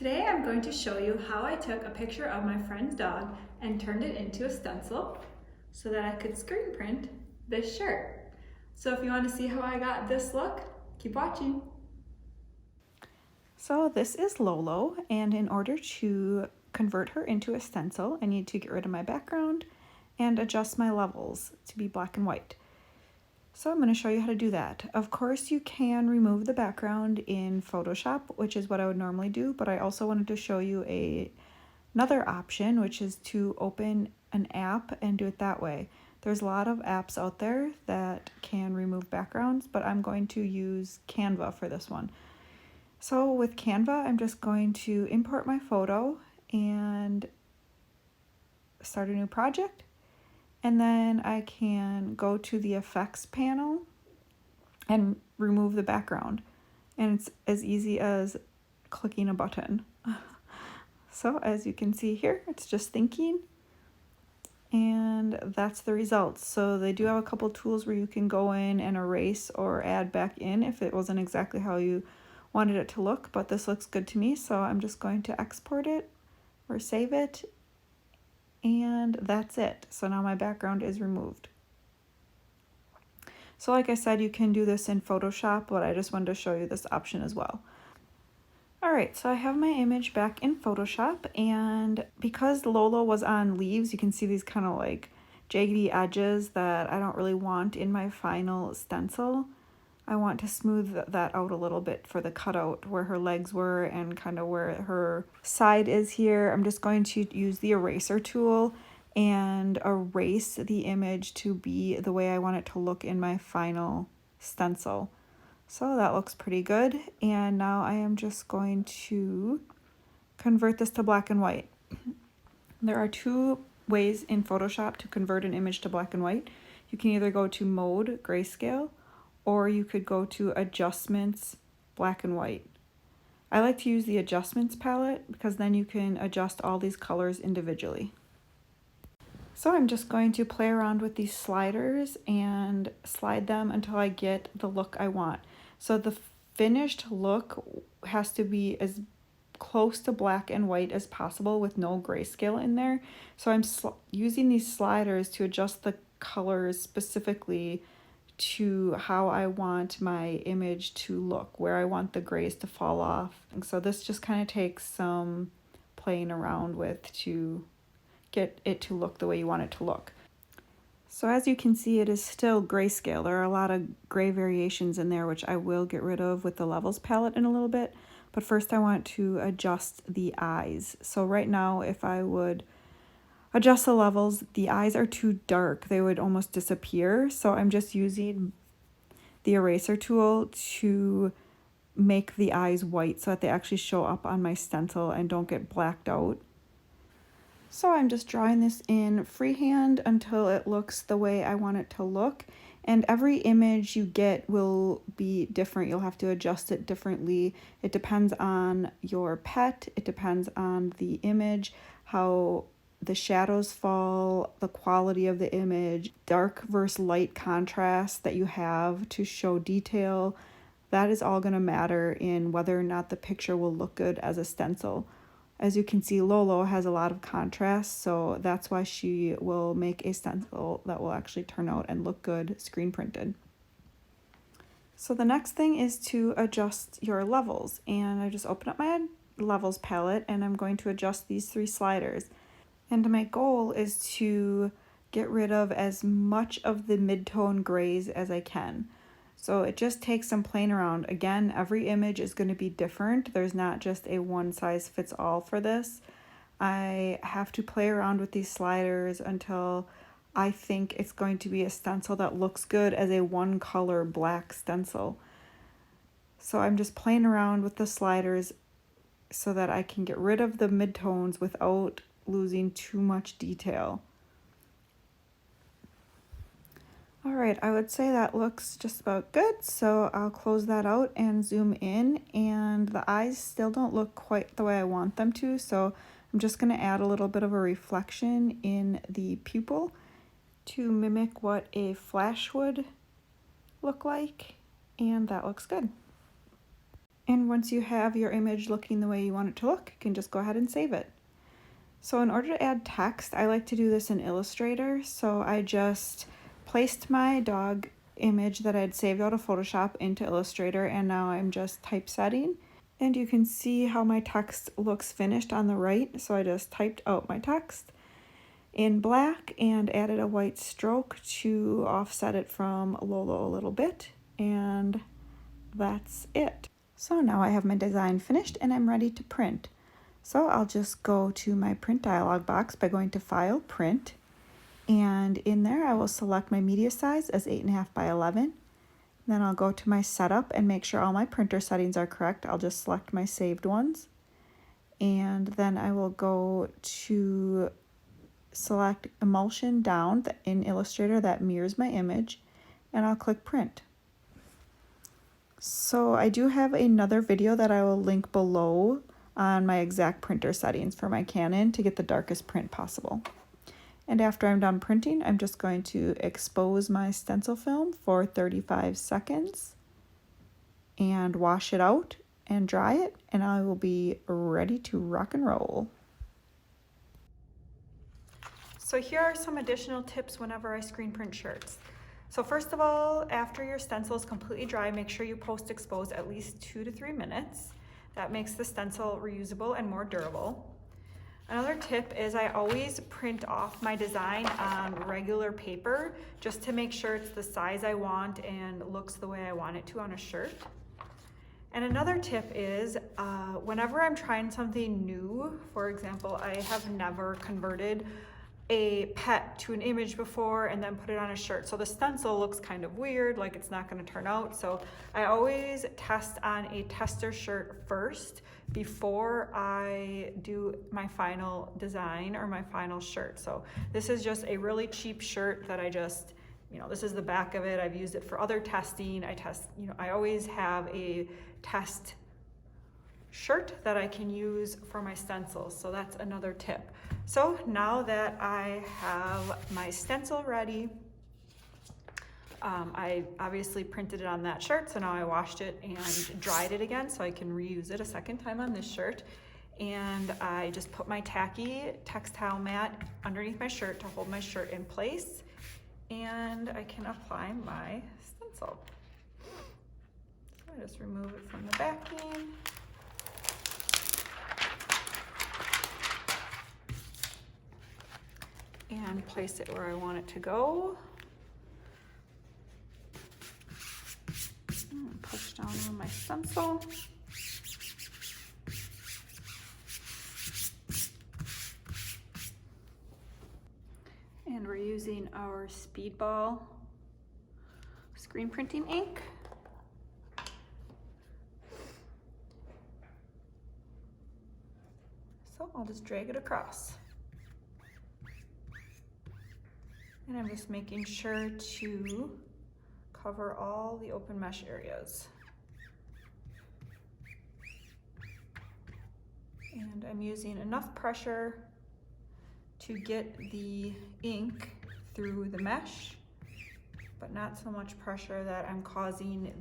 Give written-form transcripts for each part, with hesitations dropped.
Today I'm going to show you how I took a picture of my friend's dog and turned it into a stencil so that I could screen print this shirt. So if you want to see how I got this look, keep watching. So this is Lolo, and in order to convert her into a stencil, I need to get rid of my background and adjust my levels to be black and white. So I'm going to show you how to do that. Of course, you can remove the background in Photoshop, which is what I would normally do, but I also wanted to show you another option, which is to open an app and do it that way. There's a lot of apps out there that can remove backgrounds, but I'm going to use Canva for this one. So with Canva, I'm just going to import my photo and start a new project. And then I can go to the effects panel and remove the background. And it's as easy as clicking a button. So as you can see here, it's just thinking. And that's the results. So they do have a couple tools where you can go in and erase or add back in if it wasn't exactly how you wanted it to look, but this looks good to me, so I'm just going to export it or save it, and that's it. So now my background is removed. So like I said, you can do this in Photoshop, but I just wanted to show you this option as well. Alright, so I have my image back in Photoshop, and because Lolo was on leaves, you can see these kind of like jaggedy edges that I don't really want in my final stencil. I want to smooth that out a little bit for the cutout where her legs were and kind of where her side is here. I'm just going to use the eraser tool and erase the image to be the way I want it to look in my final stencil. So that looks pretty good. And now I am just going to convert this to black and white. There are two ways in Photoshop to convert an image to black and white. You can either go to Mode, Grayscale, or you could go to Adjustments, Black and White. I like to use the Adjustments palette because then you can adjust all these colors individually. So I'm just going to play around with these sliders and slide them until I get the look I want. So the finished look has to be as close to black and white as possible with no grayscale in there. So I'm using these sliders to adjust the colors specifically to how I want my image to look, where I want the grays to fall off. And so this just kind of takes some playing around with to get it to look the way you want it to look. So as you can see, it is still grayscale. There are a lot of gray variations in there, which I will get rid of with the levels palette in a little bit. But first I want to adjust the eyes. So right now, if I would adjust the levels, the eyes are too dark. They would almost disappear. So I'm just using the eraser tool to make the eyes white so that they actually show up on my stencil and don't get blacked out. So I'm just drawing this in freehand until it looks the way I want it to look. And every image you get will be different. You'll have to adjust it differently. It depends on your pet. It depends on the image, how the shadows fall, the quality of the image, dark versus light contrast that you have to show detail. That is all going to matter in whether or not the picture will look good as a stencil. As you can see, Lolo has a lot of contrast, so that's why she will make a stencil that will actually turn out and look good screen printed. So the next thing is to adjust your levels, and I just open up my levels palette and I'm going to adjust these three sliders. And my goal is to get rid of as much of the mid-tone grays as I can. So it just takes some playing around. Again, every image is going to be different. There's not just a one size fits all for this. I have to play around with these sliders until I think it's going to be a stencil that looks good as a one color black stencil. So I'm just playing around with the sliders so that I can get rid of the midtones without losing too much detail. Alright, I would say that looks just about good, so I'll close that out and zoom in, and the eyes still don't look quite the way I want them to, so I'm just going to add a little bit of a reflection in the pupil to mimic what a flash would look like, and that looks good. And once you have your image looking the way you want it to look, you can just go ahead and save it. So in order to add text, I like to do this in Illustrator. So I just placed my dog image that I'd saved out of Photoshop into Illustrator, and now I'm just typesetting. And you can see how my text looks finished on the right. So I just typed out my text in black and added a white stroke to offset it from Lolo a little bit, and that's it. So now I have my design finished and I'm ready to print. So I'll just go to my print dialog box by going to File, Print, and in there I will select my media size as 8.5 by 11. Then I'll go to my setup and make sure all my printer settings are correct. I'll just select my saved ones, and then I will go to select emulsion down in Illustrator that mirrors my image, and I'll click print. So I do have another video that I will link below on my exact printer settings for my Canon to get the darkest print possible. And after I'm done printing, I'm just going to expose my stencil film for 35 seconds and wash it out and dry it, and I will be ready to rock and roll. So here are some additional tips whenever I screen print shirts. So first of all, after your stencil is completely dry, make sure you post-expose at least 2 to 3 minutes. That makes the stencil reusable and more durable. Another tip is I always print off my design on regular paper just to make sure it's the size I want and looks the way I want it to on a shirt. And another tip is whenever I'm trying something new, for example, I have never converted a pet to an image before and then put it on a shirt. So the stencil looks kind of weird, like it's not gonna turn out. So I always test on a tester shirt first before I do my final design or my final shirt. So this is just a really cheap shirt that I just, this is the back of it. I've used it for other testing. I always have a test shirt that I can use for my stencils. So that's another tip. So now that I have my stencil ready, I obviously printed it on that shirt, so now I washed it and dried it again so I can reuse it a second time on this shirt. And I just put my Tacky Textile Mat underneath my shirt to hold my shirt in place, and I can apply my stencil. So I just remove it from the backing. And place it where I want it to go. And push down on my stencil. And we're using our Speedball screen printing ink. So I'll just drag it across. And I'm just making sure to cover all the open mesh areas. And I'm using enough pressure to get the ink through the mesh, but not so much pressure that I'm causing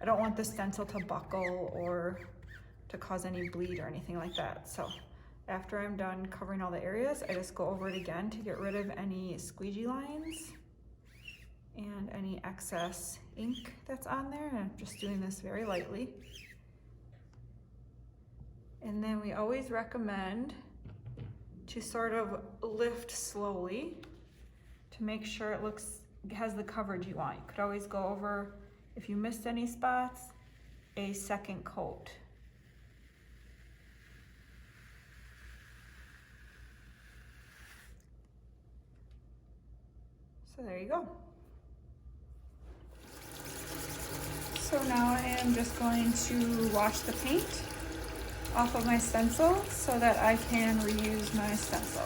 I don't want the stencil to buckle or to cause any bleed or anything like that. So after I'm done covering all the areas, I just go over it again to get rid of any squeegee lines and any excess ink that's on there. And I'm just doing this very lightly. And then we always recommend to sort of lift slowly to make sure it has the coverage you want. You could always go over, if you missed any spots, a second coat. So there you go. So now I am just going to wash the paint off of my stencil so that I can reuse my stencil.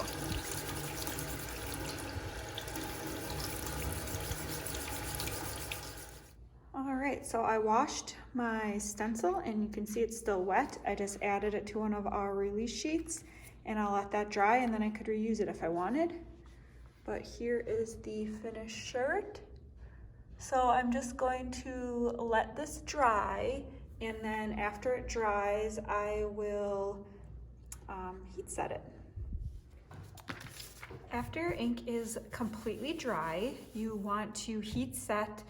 All right, so I washed my stencil and you can see it's still wet. I just added it to one of our release sheets and I'll let that dry and then I could reuse it if I wanted. But here is the finished shirt. So I'm just going to let this dry And then after it dries, I will heat set it. After your ink is completely dry, you want to heat set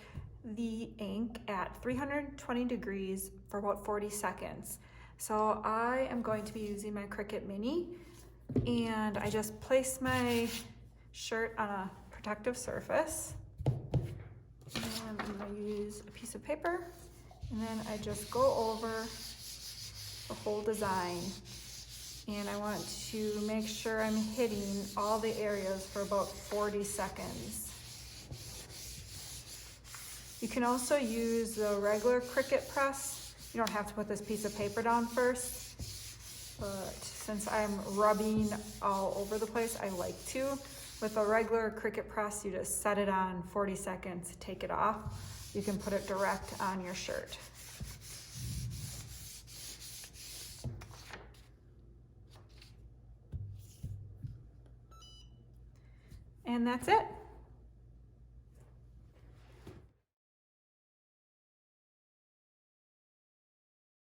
the ink at 320 degrees for about 40 seconds. So I am going to be using my Cricut Mini, and I just place my shirt on a protective surface. And I'm gonna use a piece of paper, and then I just go over the whole design. And I want to make sure I'm hitting all the areas for about 40 seconds. You can also use the regular Cricut press. You don't have to put this piece of paper down first, but since I'm rubbing all over the place, I like to. With a regular Cricut press, you just set it on 40 seconds, take it off. You can put it direct on your shirt. And that's it.